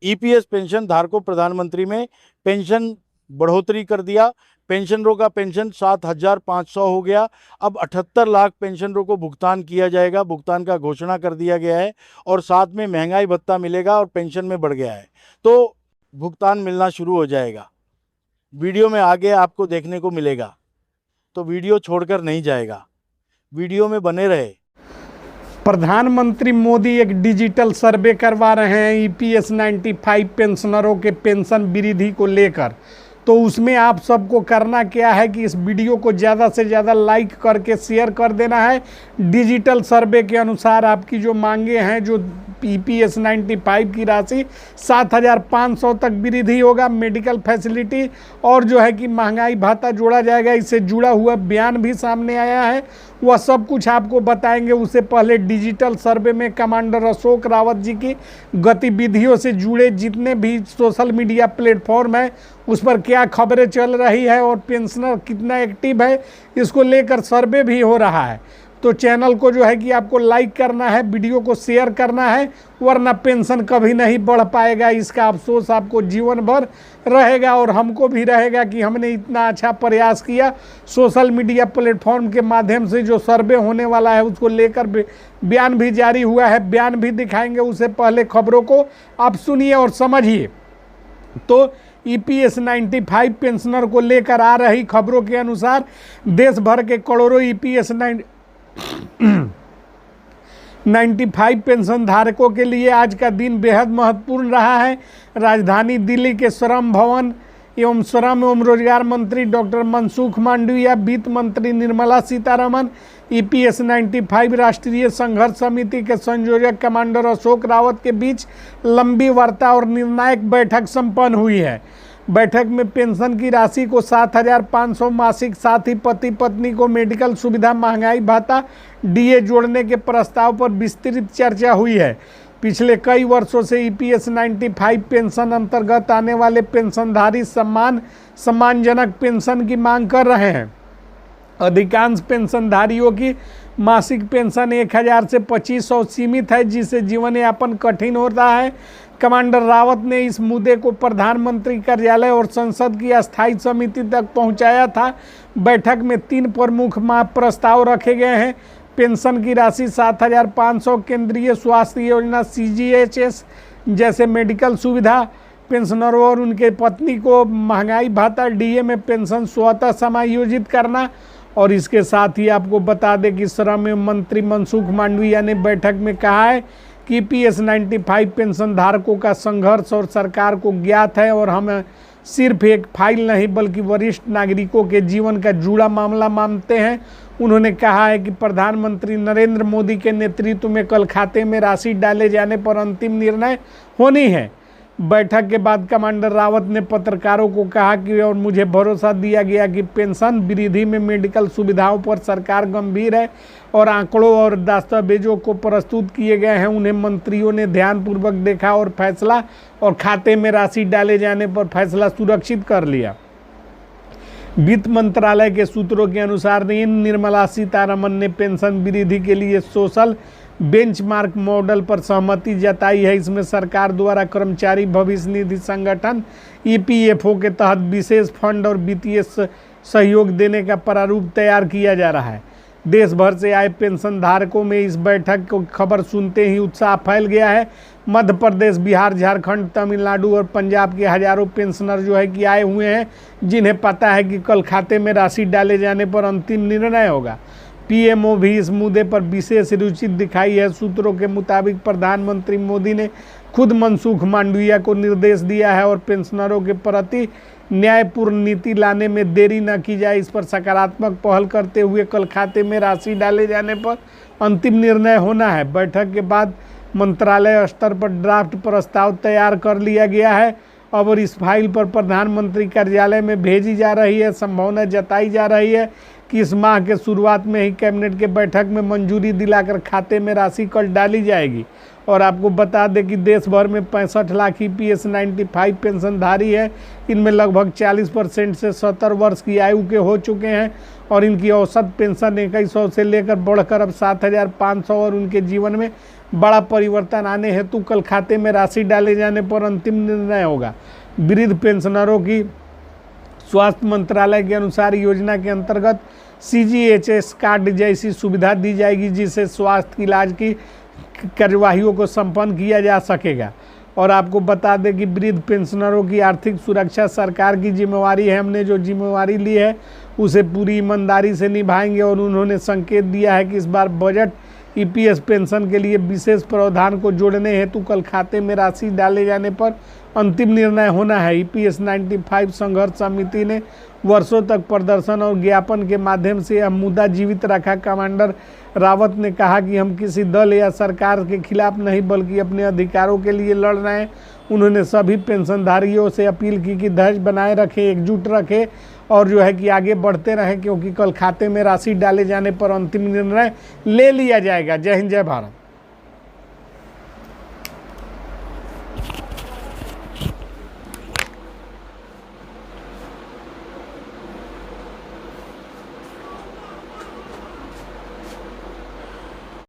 EPS pension धारकों प्रधानमंत्री में पेंशन बढ़ोतरी कर दिया। पेंशनरों का पेंशन 7,500 हो गया। अब 78 लाख पेंशनरों को भुगतान किया जाएगा, भुगतान का घोषणा कर दिया गया है। और साथ में महंगाई भत्ता मिलेगा और पेंशन में बढ़ गया है, तो भुगतान मिलना शुरू हो जाएगा। वीडियो में आगे आपको देखने को मिलेगा, तो वीडियो छोड़कर नहीं जाएगा, वीडियो में बने रहे। प्रधानमंत्री मोदी एक डिजिटल सर्वे करवा रहे हैं ईपीएस 95 पेंशनरों के पेंशन वृद्धि को लेकर। तो उसमें आप सबको करना क्या है कि इस वीडियो को ज़्यादा से ज़्यादा लाइक करके शेयर कर देना है। डिजिटल सर्वे के अनुसार आपकी जो मांगे हैं, जो ईपीएस 95 की राशि 7,500 तक वृद्धि होगा, मेडिकल फैसिलिटी और जो है कि महंगाई भत्ता जोड़ा जाएगा। इससे जुड़ा हुआ बयान भी सामने आया है, वह सब कुछ आपको बताएंगे। उससे पहले डिजिटल सर्वे में कमांडर अशोक रावत जी की गतिविधियों से जुड़े जितने भी सोशल मीडिया प्लेटफॉर्म है उस पर क्या खबरें चल रही है और पेंशनर कितना एक्टिव है, इसको लेकर सर्वे भी हो रहा है। तो चैनल को जो है कि आपको लाइक करना है, वीडियो को शेयर करना है, वरना पेंशन कभी नहीं बढ़ पाएगा। इसका अफसोस आपको जीवन भर रहेगा और हमको भी रहेगा कि हमने इतना अच्छा प्रयास किया। सोशल मीडिया प्लेटफॉर्म के माध्यम से जो सर्वे होने वाला है उसको लेकर बयान भी जारी हुआ है, बयान भी दिखाएंगे। उससे पहले खबरों को आप सुनिए और समझिए। तो ईपीएस 95 पेंशनर को लेकर आ रही खबरों के अनुसार देश भर के करोड़ों ईपीएस 95 पेंशन धारकों के लिए आज का दिन बेहद महत्वपूर्ण रहा है। राजधानी दिल्ली के श्रम भवन एवं श्रम एवं रोजगार मंत्री डॉक्टर मनसुख मांडविया, वित्त मंत्री निर्मला सीतारमन, ईपीएस 95 राष्ट्रीय संघर्ष समिति के संयोजक कमांडर अशोक रावत के बीच लंबी वार्ता और निर्णायक बैठक संपन्न हुई है। बैठक में पेंशन की राशि को 7,500 मासिक, साथ ही पति पत्नी को मेडिकल सुविधा, महंगाई भत्ता, डीए जोड़ने के प्रस्ताव पर विस्तृत चर्चा हुई है। पिछले कई वर्षों से ईपीएस 95 पेंशन अंतर्गत आने वाले पेंशनधारी सम्मानजनक पेंशन की मांग कर रहे हैं। अधिकांश पेंशनधारियों की मासिक पेंशन 1,000 से 2,500 सीमित है, जिससे जीवन यापन कठिन होता है। कमांडर रावत ने इस मुद्दे को प्रधानमंत्री कार्यालय और संसद की अस्थायी समिति तक पहुंचाया था। बैठक में 3 प्रमुख प्रस्ताव रखे गए हैं। पेंशन की राशि 7,500, केंद्रीय स्वास्थ्य योजना सीजीएचएस जैसे मेडिकल सुविधा, पेंशनरों और उनके पत्नी को महंगाई भत्ता, डीए में पेंशन स्वतः समायोजित करना। और इसके साथ ही आपको बता दें कि श्रम मंत्री मनसुख मांडविया ने बैठक में कहा है कि ईपीएस 95 पेंशन धारकों का संघर्ष और सरकार को ज्ञात है और हम सिर्फ एक फाइल नहीं बल्कि वरिष्ठ नागरिकों के जीवन का जुड़ा मामला मानते हैं। उन्होंने कहा है कि प्रधानमंत्री नरेंद्र मोदी के नेतृत्व में कल खाते में राशि डाले जाने पर अंतिम निर्णय होनी है। बैठक के बाद कमांडर रावत ने पत्रकारों को कहा कि और मुझे भरोसा दिया गया कि पेंशन वृद्धि में मेडिकल सुविधाओं पर सरकार गंभीर है और आंकड़ों और दस्तावेजों को प्रस्तुत किए गए हैं, उन्हें मंत्रियों ने ध्यानपूर्वक देखा और फैसला और खाते में राशि डाले जाने पर फैसला सुरक्षित कर लिया। वित्त मंत्रालय के सूत्रों के अनुसार निर्मला सीतारमन ने पेंशन वृद्धि के लिए सोशल बेंचमार्क मॉडल पर सहमति जताई है। इसमें सरकार द्वारा कर्मचारी भविष्य निधि संगठन ईपीएफओ के तहत विशेष फंड और वित्तीय सहयोग देने का प्रारूप तैयार किया जा रहा है। देश भर से आए पेंशन धारकों में इस बैठक को खबर सुनते ही उत्साह फैल गया है। मध्य प्रदेश, बिहार, झारखंड, तमिलनाडु और पंजाब के हजारों पेंशनर जो है कि आए हुए हैं, जिन्हें पता है कि कल खाते में राशि डाले जाने पर अंतिम निर्णय होगा। पीएमओ भी इस मुद्दे पर विशेष रुचि दिखाई है। सूत्रों के मुताबिक प्रधानमंत्री मोदी ने खुद मनसुख मांडविया को निर्देश दिया है और पेंशनरों के प्रति न्यायपूर्ण नीति लाने में देरी न की जाए, इस पर सकारात्मक पहल करते हुए कल खाते में राशि डाले जाने पर अंतिम निर्णय होना है। बैठक के बाद मंत्रालय स्तर पर ड्राफ्ट प्रस्ताव तैयार कर लिया गया है और इस फाइल पर प्रधानमंत्री कार्यालय में भेजी जा रही है। संभावना जताई जा रही है कि इस माह के शुरुआत में ही कैबिनेट के बैठक में मंजूरी दिलाकर खाते में राशि कल डाली जाएगी। और आपको बता दें कि देश भर में 65 लाख ईपीएस 95 पेंशनधारी है। इनमें लगभग 40% से 70 वर्ष की आयु के हो चुके हैं और इनकी औसत पेंशन 2100 से लेकर बढ़कर अब 7,500 और उनके जीवन में बड़ा परिवर्तन आने हेतु कल खाते में राशि डाले जाने पर अंतिम निर्णय होगा। वृद्ध पेंशनरों की स्वास्थ्य मंत्रालय के अनुसार योजना के अंतर्गत CGHS कार्ड जैसी सुविधा दी जाएगी, जिससे स्वास्थ्य इलाज की कार्यवाहियों को संपन्न किया जा सकेगा। और आपको बता दें कि वृद्ध पेंशनरों की आर्थिक सुरक्षा सरकार की जिम्मेवारी है। हमने जो जिम्मेवारी ली है उसे पूरी ईमानदारी से निभाएंगे और उन्होंने संकेत दिया है कि इस बार बजट EPS पेंशन के लिए विशेष प्रावधान को जोड़ने हेतु कल खाते में राशि डाले जाने पर अंतिम निर्णय होना है। EPS 95 संघर्ष समिति ने वर्षों तक प्रदर्शन और ज्ञापन के माध्यम से यह मुद्दा जीवित रखा। कमांडर रावत ने कहा कि हम किसी दल या सरकार के खिलाफ नहीं बल्कि अपने अधिकारों के लिए लड़ रहे हैं। उन्होंने सभी पेंशनधारियों से अपील की कि धैर्य बनाए रखें, एकजुट रखें और जो है कि आगे बढ़ते रहें, क्योंकि कल खाते में राशि डाले जाने पर अंतिम निर्णय ले लिया जाएगा। जय हिंद, जय भारत।